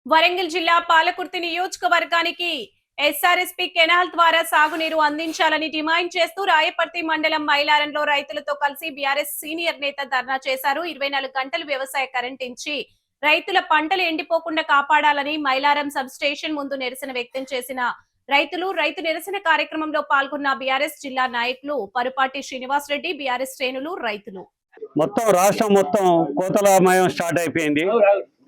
వరంగల్ జిల్లా పాలకుర్తి నియోజకవర్గానికి SRSP canal ద్వారా సాగునీరు అందించాలని డిమాండ్ చేస్తూ రాయపర్తి మండలం మైలారంలో రైతులతో కలిసి బీఆర్ఎస్ సీనియర్ నేత ధర్నా చేశారు. 24 గంటలు వ్యవసాయ కరెంట్ ఇచ్చి రైతుల పంటలు ఎండిపోకుండా కాపాడాలని మైలారం సబ్ స్టేషన్ ముందు నిరసన వ్యక్తం చేసిన రైతులు రైతు నిరసన కార్యక్రమంలో పాల్గొన్న బీఆర్ఎస్ జిల్లా నాయకులు పరుపాటి శ్రీనివాస్ రెడ్డి, బీఆర్ఎస్ శ్రేణులు, రైతులు. మొత్తం రాష్ట్రం మొత్తం కోతలమయం స్టార్ట్ అయిపోయింది.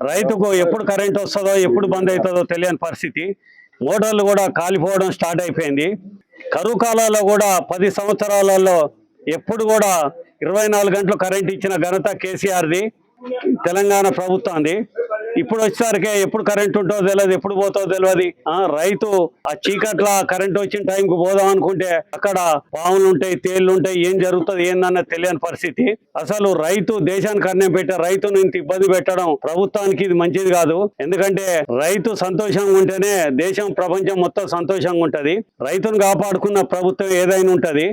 రైతుకు ఎప్పుడు కరెంట్ వస్తుందో ఎప్పుడు బంద్ అవుతుందో తెలియని పరిస్థితి. మోటార్లు కూడా కాలిపోవడం స్టార్ట్ అయిపోయింది. కరువు కాలాల్లో కూడా 10 సంవత్సరాలలో ఎప్పుడు కూడా 24 గంటలు కరెంట్ ఇచ్చిన ఘనత కేసీఆర్ది, తెలంగాణ ప్రభుత్వంది. ఇప్పుడు వచ్చేసరికి ఎప్పుడు కరెంట్ ఉంటుందో తెలియదు, ఎప్పుడు పోతుందో తెలియదు. రైతు ఆ చీకట్ల కరెంట్ వచ్చిన టైంకి పోదాం అనుకుంటే అక్కడ పాములు ఉంటాయి, తేళ్లు ఉంటాయి, ఏం జరుగుతుంది ఏందన్నది తెలియని పరిస్థితి. అసలు రైతు దేశానికి అన్నం పెట్టే రైతును ఇంత ఇబ్బంది పెట్టడం ప్రభుత్వానికి ఇది మంచిది కాదు. ఎందుకంటే రైతు సంతోషంగా ఉంటేనే దేశం ప్రపంచం మొత్తం సంతోషంగా ఉంటది. రైతును కాపాడుకున్న ప్రభుత్వం ఏదైనా ఉంటది.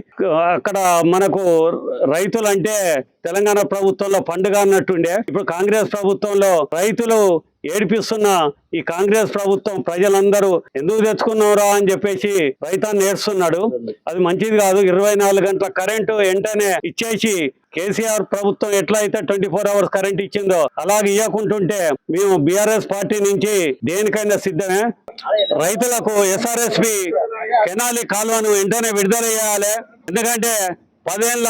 అక్కడ మనకు రైతులు అంటే తెలంగాణ ప్రభుత్వంలో పండుగ అన్నట్టుండే. ఇప్పుడు కాంగ్రెస్ ప్రభుత్వంలో రైతులు ఏడిపిస్తున్న ఈ కాంగ్రెస్ ప్రభుత్వం ప్రజలందరూ ఎందుకు తెచ్చుకున్నారా అని చెప్పేసి రైతాన్ని ఏడుస్తున్నాడు. అది మంచిది కాదు. 24 గంటల కరెంటు వెంటనే ఇచ్చేసి కేసీఆర్ ప్రభుత్వం ఎట్లా అయితే 24 అవర్స్ కరెంట్ ఇచ్చిందో అలాగే ఇవ్వకుంటుంటే మేము బీఆర్ఎస్ పార్టీ నుంచి దేనికైనా సిద్ధమే. రైతులకు ఎస్ఆర్ఎస్పి కెనాలి కాలువను వెంటనే విడుదల చేయాలి. ఎందుకంటే 10 ఏళ్ల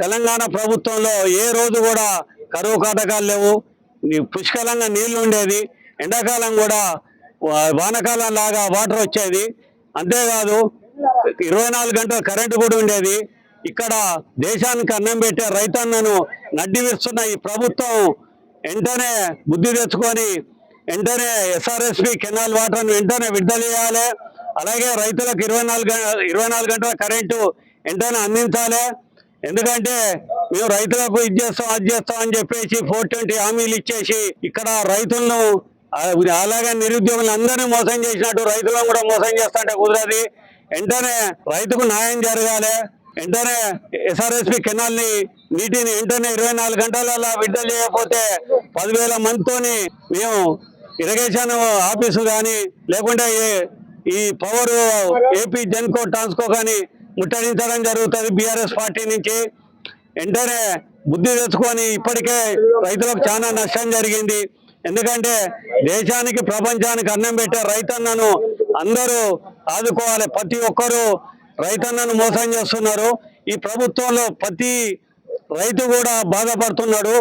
తెలంగాణ ప్రభుత్వంలో ఏ రోజు కూడా కరువు కాటకాలు లేవు, పుష్కలంగా నీళ్లు ఉండేది. ఎండాకాలం కూడా వానకాలం లాగా వాటర్ వచ్చేది. అంతేకాదు 24 గంటల కరెంటు కూడా ఉండేది. ఇక్కడ దేశానికి అన్నం పెట్టే రైతన్నను నడ్డి విరుస్తున్న ఈ ప్రభుత్వం వెంటనే బుద్ధి తెచ్చుకొని వెంటనే ఎస్ఆర్ఎస్పి కెనాల్ వాటర్ను వెంటనే విడుదల చేయాలి. అలాగే రైతులకు 24 గంటల కరెంటు వెంటనే అందించాలి. ఎందుకంటే మేము రైతులకు ఇది చేస్తాం అది చేస్తాం అని చెప్పేసి 420 హామీలు ఇచ్చేసి ఇక్కడ రైతులను అలాగే నిరుద్యోగులు అందరినీ మోసం చేసినట్టు రైతులను కూడా మోసం చేస్తుంటే కుదరది. వెంటనే రైతుకు న్యాయం జరగాలి. వెంటనే ఎస్ఆర్ఎస్పి కెనాల్ నీటిని వెంటనే 24 గంటలలో విడుదల చేయకపోతే 10,000 మందితోని మేము ఇరిగేషన్ ఆఫీసు కానీ లేకుంటే ఈ పవర్ ఏపీ జెన్కో ట్రాన్స్కో కానీ ముట్టడించడం జరుగుతుంది బీఆర్ఎస్ పార్టీ నుంచి. వెంటనే బుద్ధి తెచ్చుకొని ఇప్పటికే రైతులకు చాలా నష్టం జరిగింది. ఎందుకంటే దేశానికి ప్రపంచానికి అన్నం పెట్టే రైతన్నను అందరూ ఆదుకోవాలి. ప్రతి ఒక్కరూ రైతన్నను మోసం చేస్తున్నారు. ఈ ప్రభుత్వంలో ప్రతి రైతు కూడా బాధపడుతున్నాడు.